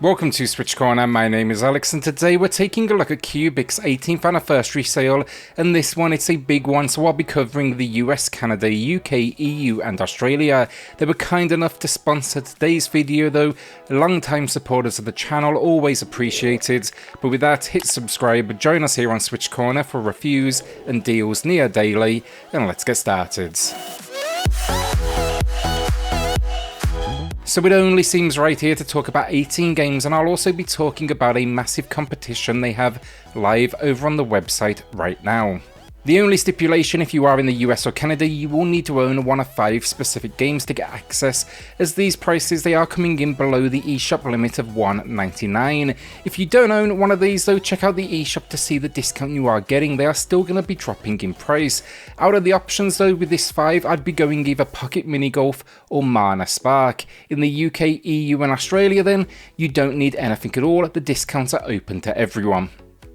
Welcome to SwitchCorner, my name is Alex and today we're taking a look at Qubic's 18th anniversary sale, and this one, it's a big one, so I'll be covering the US, Canada, UK, EU and Australia. They were kind enough to sponsor today's video though, long-time supporters of the channel, always appreciated. But with that, hit subscribe, join us here on SwitchCorner for reviews and deals near daily, and let's get started. So it only seems right here to talk about 18 games, and I'll also be talking about a massive competition they have live over on the website right now. The only stipulation, if you are in the US or Canada, you will need to own one of 5 specific games to get access, as these prices, they are coming in below the eShop limit of $1.99. If you don't own one of these though, check out the eShop to see the discount you are getting. They are still going to be dropping in price. Out of the options though, with this 5, I'd be going either Pocket Mini Golf or Mana Spark. In the UK, EU and Australia then, you don't need anything at all, the discounts are open to everyone.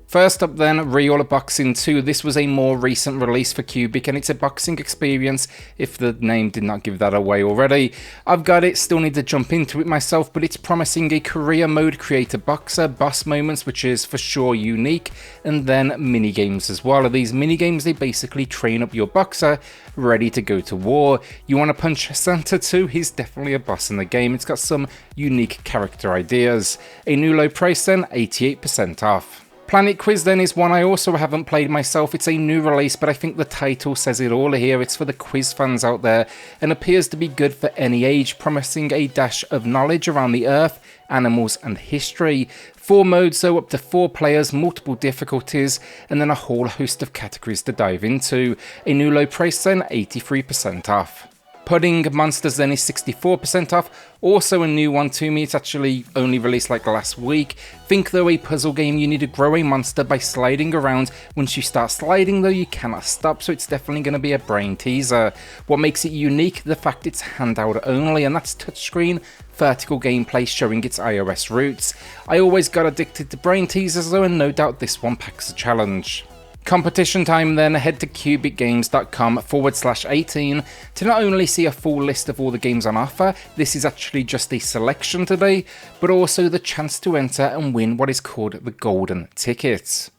First up then, Real Boxing 2. This was a more recent release for Qubic and it's a boxing experience, if the name did not give that away already. I've got it, still need to jump into it myself, but it's promising a career mode, create a boxer, boss moments, which is for sure unique, and then mini-games as well. These mini-games, they basically train up your boxer, ready to go to war. You want to punch Santa too? He's definitely a boss in the game. It's got some unique character ideas. A new low price then, 88% off. Planet Quiz then is one I also haven't played myself. It's a new release, but I think the title says it all here. It's for the quiz fans out there and appears to be good for any age, promising a dash of knowledge around the earth, animals and history. 4 modes, so up to 4 players, multiple difficulties, and then a whole host of categories to dive into. A new low price then, 83% off. Pudding Monsters then is 64% off, also a new one to me. It's actually only released like last week. Think though, a puzzle game, you need to grow a monster by sliding around. Once you start sliding though, you cannot stop, so it's definitely going to be a brain teaser. What makes it unique? The fact it's handout only, and that's touchscreen, vertical gameplay showing its iOS roots. I always got addicted to brain teasers though, and no doubt this one packs a challenge. Competition time then, head to QubicGames.com/18 to not only see a full list of all the games on offer, this is actually just a selection today, but also the chance to enter and win what is called the Golden Ticket.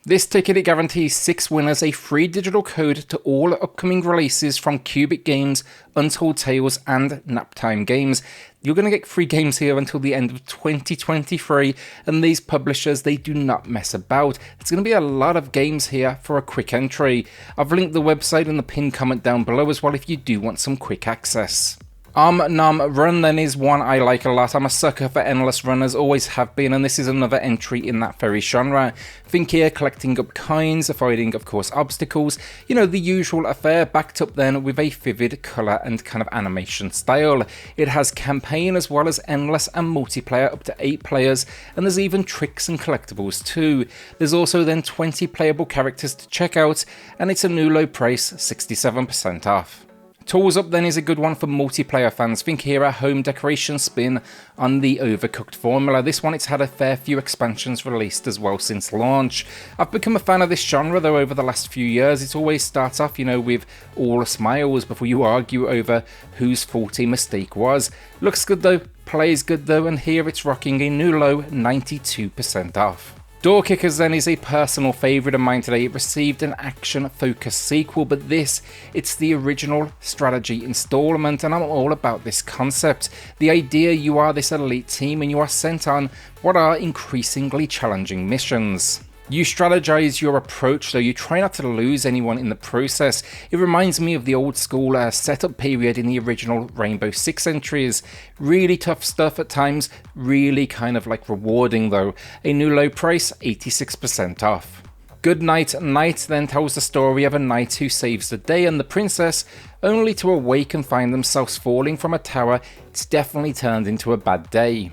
This ticket, it guarantees 6 winners a free digital code to all upcoming releases from QubicGames, Untold Tales and Naptime Games. You're going to get free games here until the end of 2023, and these publishers, they do not mess about. It's going to be a lot of games here for a quick entry. I've linked the website in the pinned comment down below as well if you do want some quick access. Nom Run then is one I like a lot. I'm a sucker for endless runners, always have been, and this is another entry in that very genre. Think here, collecting up coins, avoiding of course obstacles, you know, the usual affair, backed up then with a vivid colour and kind of animation style. It has campaign as well as endless and multiplayer up to 8 players, and there's even tricks and collectibles too. There's also then 20 playable characters to check out, and it's a new low price, 67% off. Tools Up then is a good one for multiplayer fans. Think here a home decoration spin on the Overcooked formula. This one, it's had a fair few expansions released as well since launch. I've become a fan of this genre though over the last few years. It always starts off, you know, with all smiles before you argue over whose fault a mistake was. Looks good though, plays good though, and here it's rocking a new low, 92% off. Door Kickers then is a personal favourite of mine today. It received an action-focused sequel, but this, it's the original strategy installment, and I'm all about this concept. The idea, you are this elite team and you are sent on what are increasingly challenging missions. You strategize your approach, though you try not to lose anyone in the process. It reminds me of the old school setup period in the original Rainbow Six entries. Really tough stuff at times, really kind of like rewarding though. A new low price, 86% off. Good Night Knight then tells the story of a knight who saves the day and the princess, only to awake and find themselves falling from a tower. It's definitely turned into a bad day.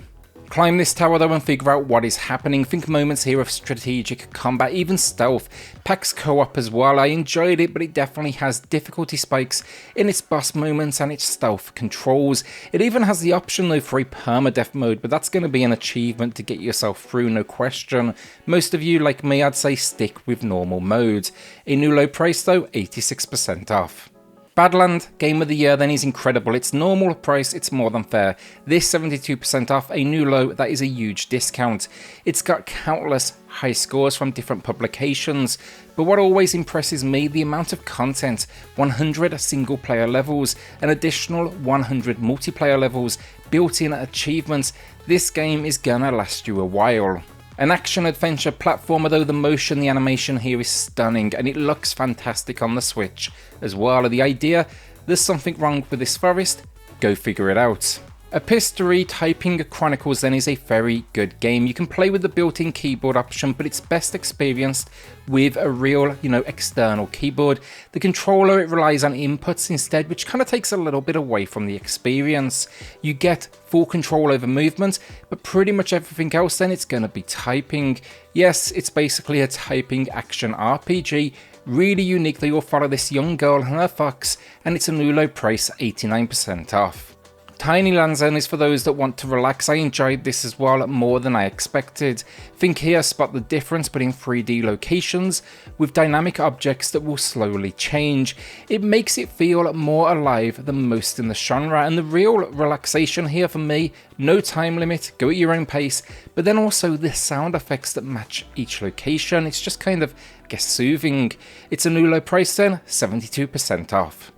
Climb this tower though and figure out what is happening. Think moments here of strategic combat, even stealth. Packs co-op as well. I enjoyed it, but it definitely has difficulty spikes in its boss moments and its stealth controls. It even has the option though for a permadeath mode, but that's going to be an achievement to get yourself through, no question. Most of you, like me, I'd say stick with normal modes. A new low price though, 86% off. Badland, Game of the Year then is incredible. It's normal price, it's more than fair. This 72% off, a new low, that is a huge discount. It's got countless high scores from different publications, but what always impresses me, the amount of content, 100 single player levels, an additional 100 multiplayer levels, built-in achievements. This game is gonna last you a while. An action-adventure platformer though, the motion, the animation here is stunning and it looks fantastic on the Switch as well. The idea, there's something wrong with this forest, go figure it out. Epistory typing Chronicles then is a very good game. You can play with the built-in keyboard option, but it's best experienced with a real, external keyboard. The controller, it relies on inputs instead, which kind of takes a little bit away from the experience. You get full control over movement, but pretty much everything else then it's going to be typing. Yes, it's basically a typing action RPG. Really unique that you'll follow this young girl and her fox, and it's a new low price, 89% off. Tiny Lands then is for those that want to relax. I enjoyed this as well, more than I expected. Think here, spot the difference, but in 3D locations with dynamic objects that will slowly change. It makes it feel more alive than most in the genre, and the real relaxation here for me, no time limit, go at your own pace, but then also the sound effects that match each location. It's just kind of, I guess, soothing. It's a new low price then, 72% off.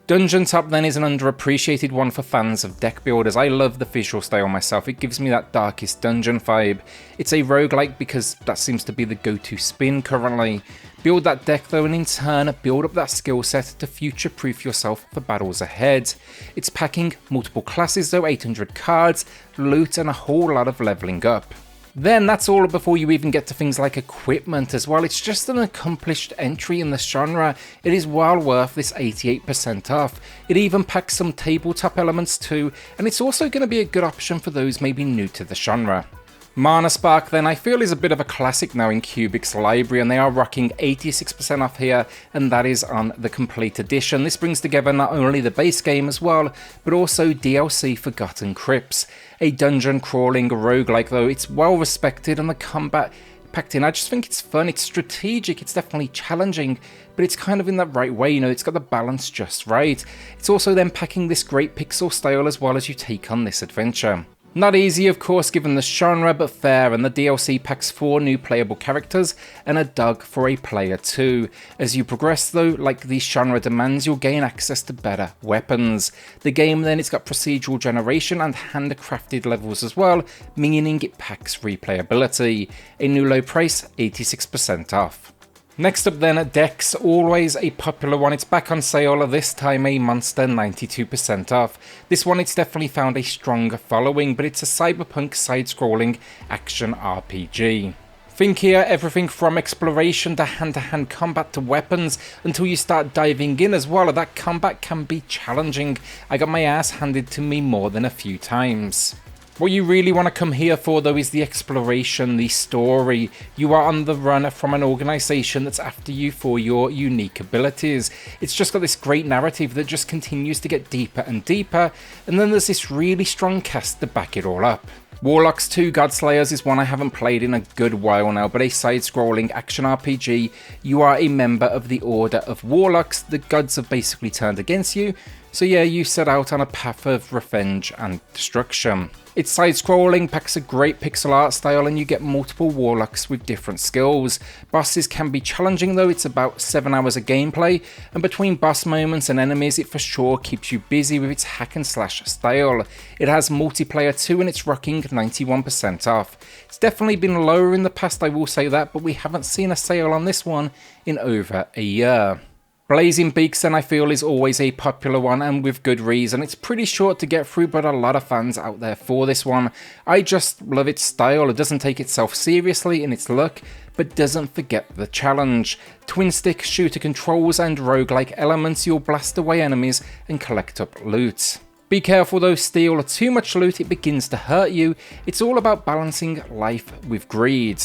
DungeonTop then is an underappreciated one for fans of deck builders. I love the visual style myself, it gives me that Darkest Dungeon vibe. It's a roguelike because that seems to be the go-to spin currently. Build that deck though and in turn build up that skill set to future-proof yourself for battles ahead. It's packing multiple classes though, 800 cards, loot and a whole lot of leveling up. Then that's all before you even get to things like equipment as well. It's just an accomplished entry in the genre. It is well worth this 88% off. It even packs some tabletop elements too, and it's also going to be a good option for those maybe new to the genre. Mana Spark then I feel is a bit of a classic now in Qubic's library, and they are rocking 86% off here, and that is on the complete edition. This brings together not only the base game as well, but also DLC Forgotten Crypts. A dungeon crawling roguelike though, it's well respected and the combat packed in. I just think it's fun, it's strategic, it's definitely challenging, but it's kind of in that right way, it's got the balance just right. It's also then packing this great pixel style as well as you take on this adventure. Not easy of course given the genre, but fair, and the DLC packs 4 new playable characters and a dog for a player too. As you progress though, like the genre demands, you'll gain access to better weapons. The game then, it's got procedural generation and handcrafted levels as well, meaning it packs replayability. A new low price, 86% off. Next up then, Decks, always a popular one. It's back on sale, this time a monster 92% off. This one, it's definitely found a strong following, but it's a cyberpunk side-scrolling action RPG. Think here everything from exploration to hand-to-hand combat to weapons until you start diving in as well. That combat can be challenging. I got my ass handed to me more than a few times. What you really want to come here for though is the exploration, the story. You are on the run from an organisation that's after you for your unique abilities. It's just got this great narrative that just continues to get deeper and deeper, and then there's this really strong cast to back it all up. Warlocks 2 Godslayers is one I haven't played in a good while now, but a side-scrolling action RPG. You are a member of the Order of Warlocks. The gods have basically turned against you, so yeah, you set out on a path of revenge and destruction. It's side-scrolling, packs a great pixel art style, and you get multiple warlocks with different skills. Bosses can be challenging though, it's about 7 hours of gameplay, and between boss moments and enemies it for sure keeps you busy with its hack and slash style. It has multiplayer too, and it's rocking 91% off. It's definitely been lower in the past, I will say that, but we haven't seen a sale on this one in over a year. Blazing Beaks then I feel is always a popular one, and with good reason. It's pretty short to get through, but a lot of fans out there for this one. I just love its style. It doesn't take itself seriously in its look, but doesn't forget the challenge. Twin stick shooter controls and roguelike elements, you'll blast away enemies and collect up loot. Be careful though, steal too much loot, it begins to hurt you. It's all about balancing life with greed.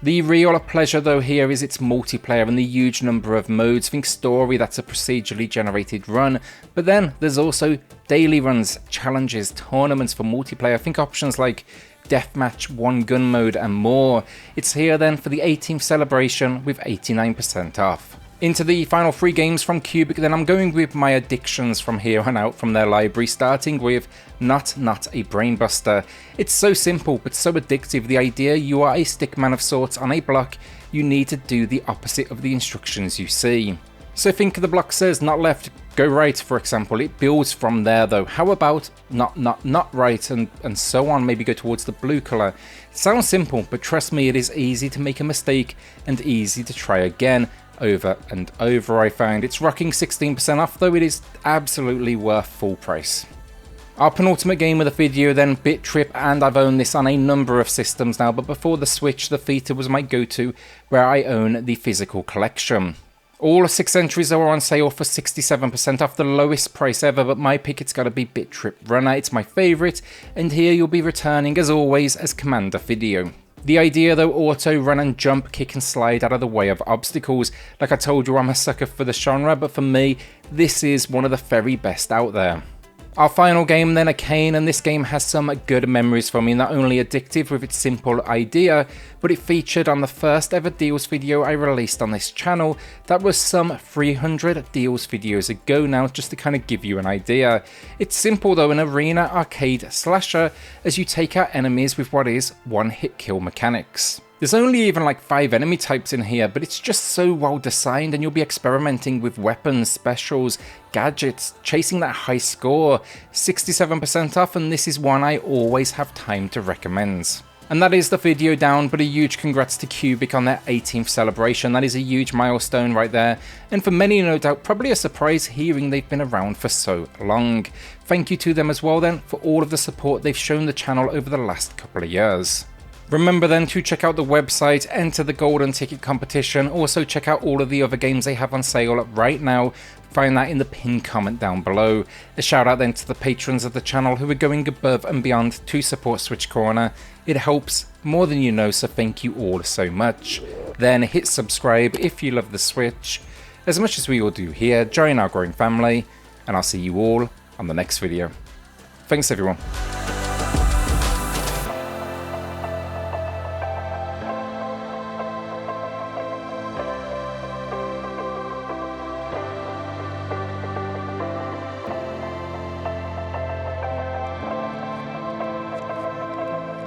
The real pleasure though here is its multiplayer and the huge number of modes. Think story, that's a procedurally generated run, but then there's also daily runs, challenges, tournaments for multiplayer. Think options like deathmatch, one gun mode and more. It's here then for the 18th celebration with 89% off. Into the final 3 games from Cubic, then I'm going with my addictions from here on out from their library, starting with Not a Brainbuster. It's so simple but so addictive. The idea, you are a stickman of sorts on a block, you need to do the opposite of the instructions you see. So think the block says not left, go right, for example. It builds from there though. How about not right, and so on, maybe go towards the blue colour. It sounds simple, but trust me, it is easy to make a mistake and easy to try again. Over and over. I found it's rocking 16% off though. It is absolutely worth full price. Our penultimate game of the video then, BIT.TRIP, and I've owned this on a number of systems now, but before the Switch, the Theta was my go-to, where I own the physical collection. All 6 entries are on sale for 67% off, the lowest price ever, but my pick, it's gotta be BIT.TRIP Runner. It's my favourite, and here you'll be returning as always as Commander Video. The idea though, auto, run and jump, kick and slide out of the way of obstacles. Like I told you, I'm a sucker for the genre, but for me, this is one of the very best out there. Our final game then, Akane, and this game has some good memories for me, not only addictive with its simple idea, but it featured on the first ever deals video I released on this channel. That was some 300 deals videos ago now, just to kind of give you an idea. It's simple though, an arena arcade slasher as you take out enemies with what is one-hit kill mechanics. There's only even like 5 enemy types in here, but it's just so well designed, and you'll be experimenting with weapons, specials, gadgets, chasing that high score. 67% off, and this is one I always have time to recommend. And that is the video down, but a huge congrats to Cubic on their 18th celebration. That is a huge milestone right there, and for many no doubt probably a surprise hearing they've been around for so long. Thank you to them as well then for all of the support they've shown the channel over the last couple of years. Remember then to check out the website, enter the golden ticket competition, also check out all of the other games they have on sale right now, find that in the pinned comment down below. A shout out then to the patrons of the channel who are going above and beyond to support SwitchCorner. It helps more than you know, so thank you all so much. Then hit subscribe if you love the Switch, as much as we all do here, join our growing family, and I'll see you all on the next video. Thanks everyone.